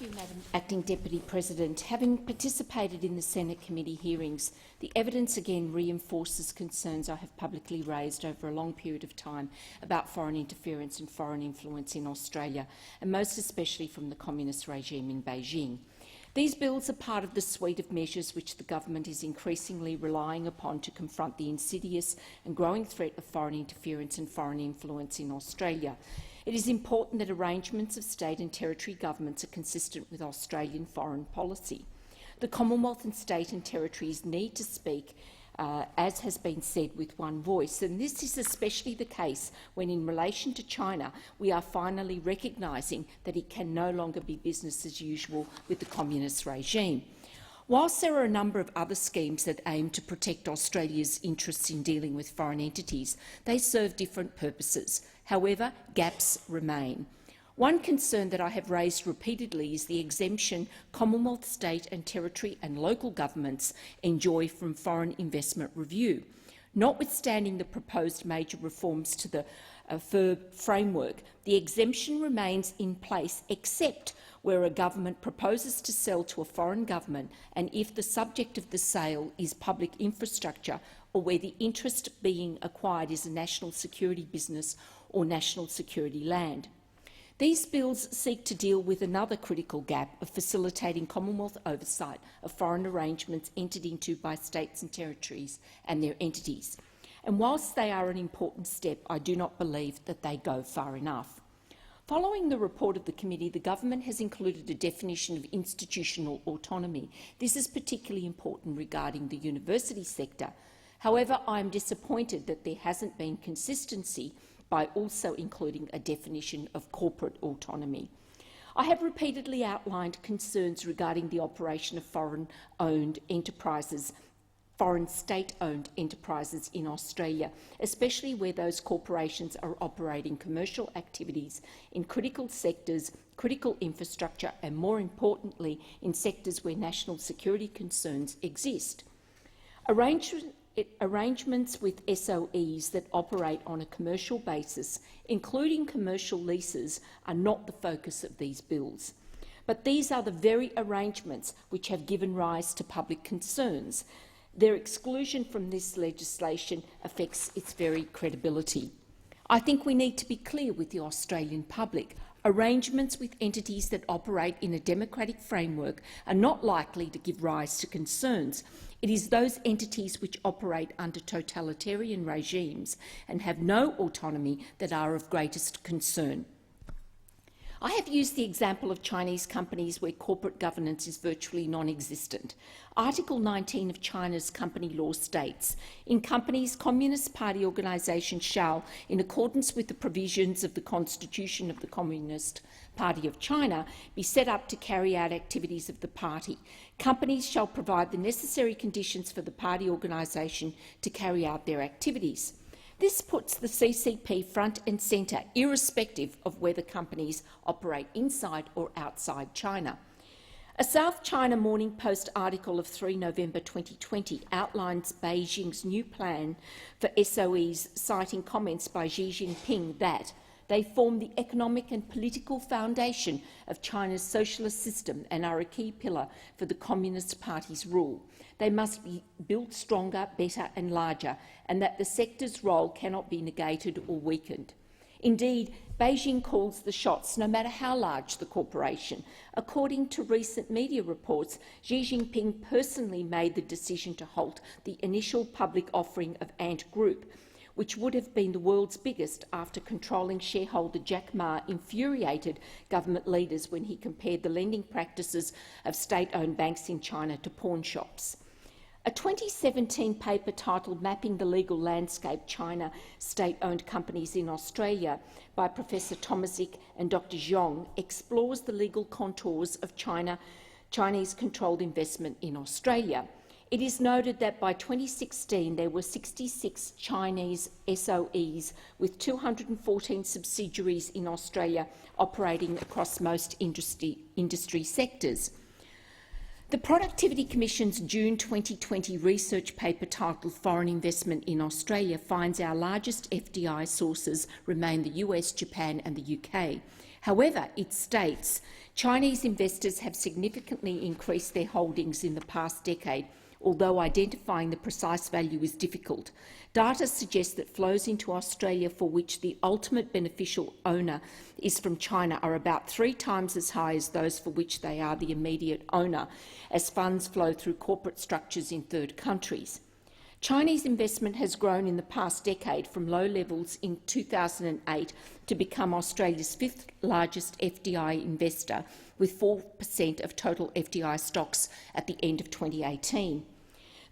Thank you, Madam Acting Deputy President. Having participated in the Senate committee hearings, the evidence again reinforces concerns I have publicly raised over a long period of time about foreign interference and foreign influence in Australia, and most especially from the communist regime in Beijing. These bills are part of the suite of measures which the government is increasingly relying upon to confront the insidious and growing threat of foreign interference and foreign influence in Australia. It is important that arrangements of state and territory governments are consistent with Australian foreign policy. The Commonwealth and state and territories need to speak, as has been said, with one voice, and this is especially the case when, in relation to China, we are finally recognising that it can no longer be business as usual with the communist regime. Whilst there are a number of other schemes that aim to protect Australia's interests in dealing with foreign entities, they serve different purposes. However, gaps remain. One concern that I have raised repeatedly is the exemption Commonwealth, state and territory and local governments enjoy from foreign investment review. Notwithstanding the proposed major reforms to the FIRB framework, the exemption remains in place except where a government proposes to sell to a foreign government and if the subject of the sale is public infrastructure or where the interest being acquired is a national security business or national security land. These bills seek to deal with another critical gap of facilitating Commonwealth oversight of foreign arrangements entered into by states and territories and their entities. And whilst they are an important step, I do not believe that they go far enough. Following the report of the committee, the government has included a definition of institutional autonomy. This is particularly important regarding the university sector. However, I am disappointed that there hasn't been consistency by also including a definition of corporate autonomy. I have repeatedly outlined concerns regarding the operation of foreign-owned enterprises, foreign state-owned enterprises in Australia, especially where those corporations are operating commercial activities in critical sectors, critical infrastructure and, more importantly, in sectors where national security concerns exist. Arrangements with SOEs that operate on a commercial basis, including commercial leases, are not the focus of these bills. But these are the very arrangements which have given rise to public concerns. Their exclusion from this legislation affects its very credibility. I think we need to be clear with the Australian public. Arrangements with entities that operate in a democratic framework are not likely to give rise to concerns. It is those entities which operate under totalitarian regimes and have no autonomy that are of greatest concern. I have used the example of Chinese companies where corporate governance is virtually non-existent. Article 19 of China's company law states, in companies, Communist Party organisations shall, in accordance with the provisions of the Constitution of the Communist Party of China, be set up to carry out activities of the party. Companies shall provide the necessary conditions for the party organisation to carry out their activities. This puts the CCP front and centre, irrespective of whether companies operate inside or outside China. A South China Morning Post article of 3 November 2020 outlines Beijing's new plan for SOEs, citing comments by Xi Jinping that they form the economic and political foundation of China's socialist system and are a key pillar for the Communist Party's rule. They must be built stronger, better and larger, and that the sector's role cannot be negated or weakened. Indeed, Beijing calls the shots, no matter how large the corporation. According to recent media reports, Xi Jinping personally made the decision to halt the initial public offering of Ant Group, which would have been the world's biggest after controlling shareholder Jack Ma infuriated government leaders when he compared the lending practices of state-owned banks in China to pawn shops. A 2017 paper titled Mapping the Legal Landscape, China State-Owned Companies in Australia by Professor Tomasic and Dr Zhong explores the legal contours of Chinese-controlled investment in Australia. It is noted that by 2016 there were 66 Chinese SOEs with 214 subsidiaries in Australia operating across most industry sectors. The Productivity Commission's June 2020 research paper titled Foreign Investment in Australia finds our largest FDI sources remain the US, Japan and the UK. However, it states Chinese investors have significantly increased their holdings in the past decade, although identifying the precise value is difficult. Data suggests that flows into Australia for which the ultimate beneficial owner is from China are about 3 times as high as those for which they are the immediate owner, as funds flow through corporate structures in third countries. Chinese investment has grown in the past decade from low levels in 2008 to become Australia's 5th largest FDI investor, with 4% of total FDI stocks at the end of 2018.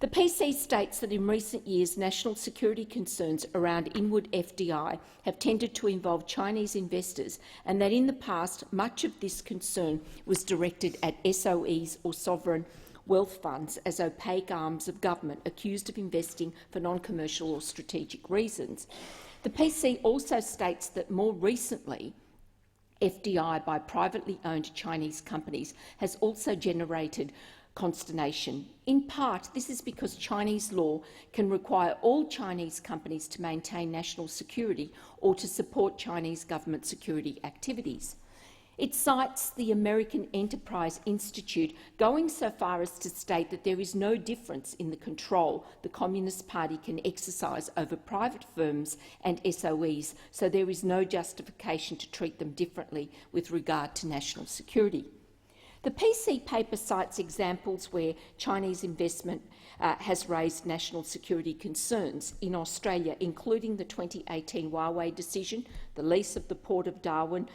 The PC states that in recent years, national security concerns around inward FDI have tended to involve Chinese investors, and that in the past, much of this concern was directed at SOEs or sovereign wealth funds as opaque arms of government accused of investing for non-commercial or strategic reasons. The PC also states that more recently, FDI by privately owned Chinese companies has also generated consternation. In part, this is because Chinese law can require all Chinese companies to maintain national security or to support Chinese government security activities. It cites the American Enterprise Institute going so far as to state that there is no difference in the control the Communist Party can exercise over private firms and SOEs, so there is no justification to treat them differently with regard to national security. The PC paper cites examples where Chinese investment has raised national security concerns in Australia, including the 2018 Huawei decision, the lease of the Port of Darwin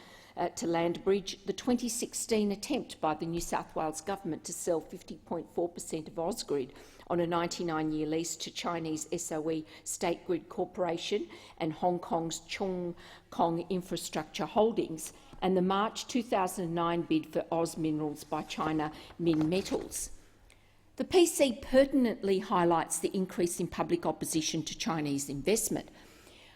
to Landbridge, the 2016 attempt by the New South Wales government to sell 50.4% of Ausgrid on a 99-year lease to Chinese SOE State Grid Corporation and Hong Kong's Chung Kong Infrastructure Holdings, and the March 2009 bid for Oz Minerals by China Min Metals. The PC pertinently highlights the increase in public opposition to Chinese investment.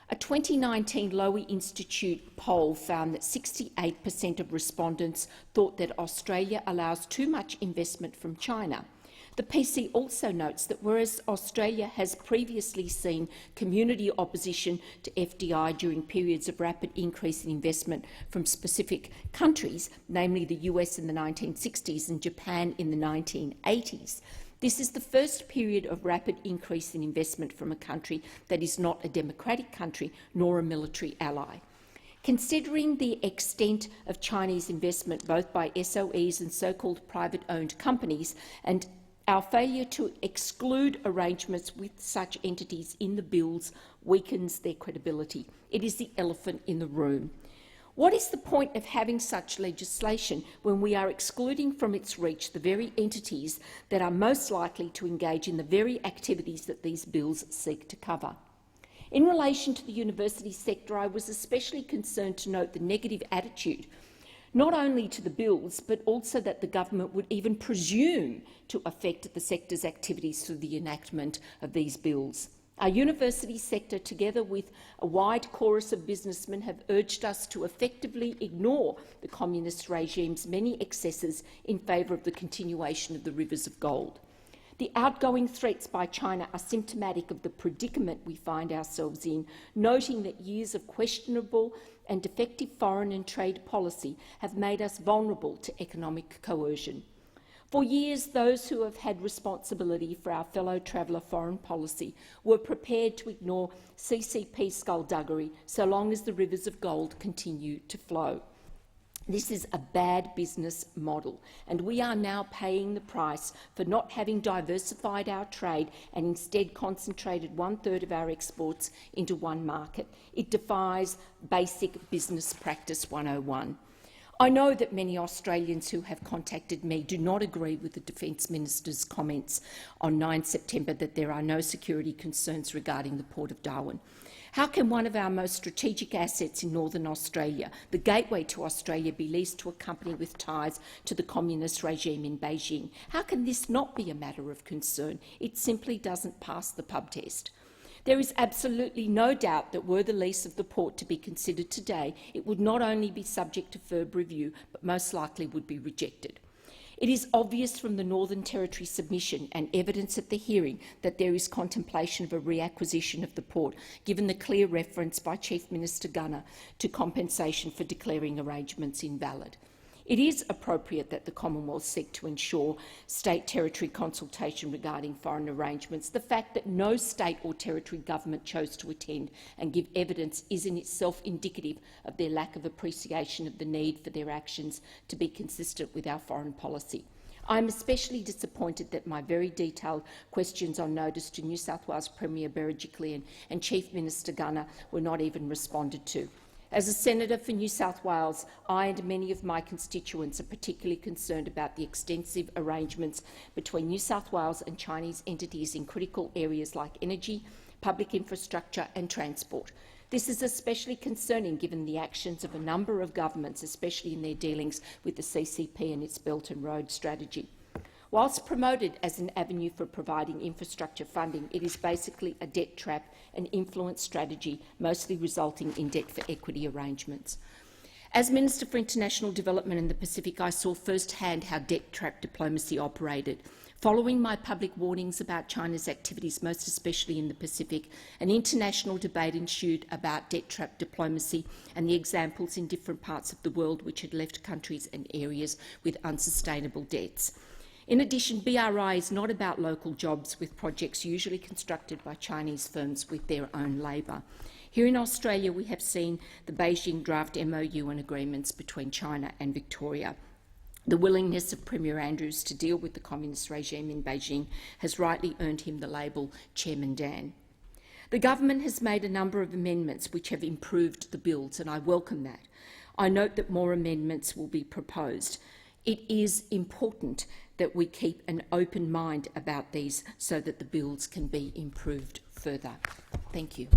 A 2019 Lowy Institute poll found that 68% of respondents thought that Australia allows too much investment from China. The PC also notes that whereas Australia has previously seen community opposition to FDI during periods of rapid increase in investment from specific countries, namely the US in the 1960s and Japan in the 1980s, this is the first period of rapid increase in investment from a country that is not a democratic country nor a military ally. Considering the extent of Chinese investment both by SOEs and so-called private-owned companies, and our failure to exclude arrangements with such entities in the bills weakens their credibility. It is the elephant in the room. What is the point of having such legislation when we are excluding from its reach the very entities that are most likely to engage in the very activities that these bills seek to cover? In relation to the university sector, I was especially concerned to note the negative attitude, not only to the bills, but also that the government would even presume to affect the sector's activities through the enactment of these bills. Our university sector, together with a wide chorus of businessmen, have urged us to effectively ignore the communist regime's many excesses in favour of the continuation of the rivers of gold. The outgoing threats by China are symptomatic of the predicament we find ourselves in, noting that years of questionable and defective foreign and trade policy have made us vulnerable to economic coercion. For years, those who have had responsibility for our fellow traveller foreign policy were prepared to ignore CCP skullduggery so long as the rivers of gold continue to flow. This is a bad business model, and we are now paying the price for not having diversified our trade and instead concentrated 1/3 of our exports into one market. It defies basic business practice 101. I know that many Australians who have contacted me do not agree with the Defence Minister's comments on 9 September that there are no security concerns regarding the Port of Darwin. How can one of our most strategic assets in Northern Australia, the gateway to Australia, be leased to a company with ties to the communist regime in Beijing? How can this not be a matter of concern? It simply doesn't pass the pub test. There is absolutely no doubt that were the lease of the port to be considered today, it would not only be subject to FIRB review, but most likely would be rejected. It is obvious from the Northern Territory submission and evidence at the hearing that there is contemplation of a reacquisition of the port, given the clear reference by Chief Minister Gunner to compensation for declaring arrangements invalid. It is appropriate that the Commonwealth seek to ensure state-territory consultation regarding foreign arrangements. The fact that no state or territory government chose to attend and give evidence is in itself indicative of their lack of appreciation of the need for their actions to be consistent with our foreign policy. I am especially disappointed that my very detailed questions on notice to New South Wales Premier Berejiklian and Chief Minister Gunner were not even responded to. As a senator for New South Wales, I and many of my constituents are particularly concerned about the extensive arrangements between New South Wales and Chinese entities in critical areas like energy, public infrastructure and transport. This is especially concerning given the actions of a number of governments, especially in their dealings with the CCP and its Belt and Road strategy. Whilst promoted as an avenue for providing infrastructure funding, it is basically a debt trap and influence strategy, mostly resulting in debt for equity arrangements. As Minister for International Development in the Pacific, I saw firsthand how debt trap diplomacy operated. Following my public warnings about China's activities, most especially in the Pacific, an international debate ensued about debt trap diplomacy and the examples in different parts of the world which had left countries and areas with unsustainable debts. In addition, BRI is not about local jobs, with projects usually constructed by Chinese firms with their own labour. Here in Australia, we have seen the Beijing draft MOU and agreements between China and Victoria. The willingness of Premier Andrews to deal with the communist regime in Beijing has rightly earned him the label Chairman Dan. The government has made a number of amendments which have improved the bills, and I welcome that. I note that more amendments will be proposed. It is important that we keep an open mind about these so that the bills can be improved further. Thank you.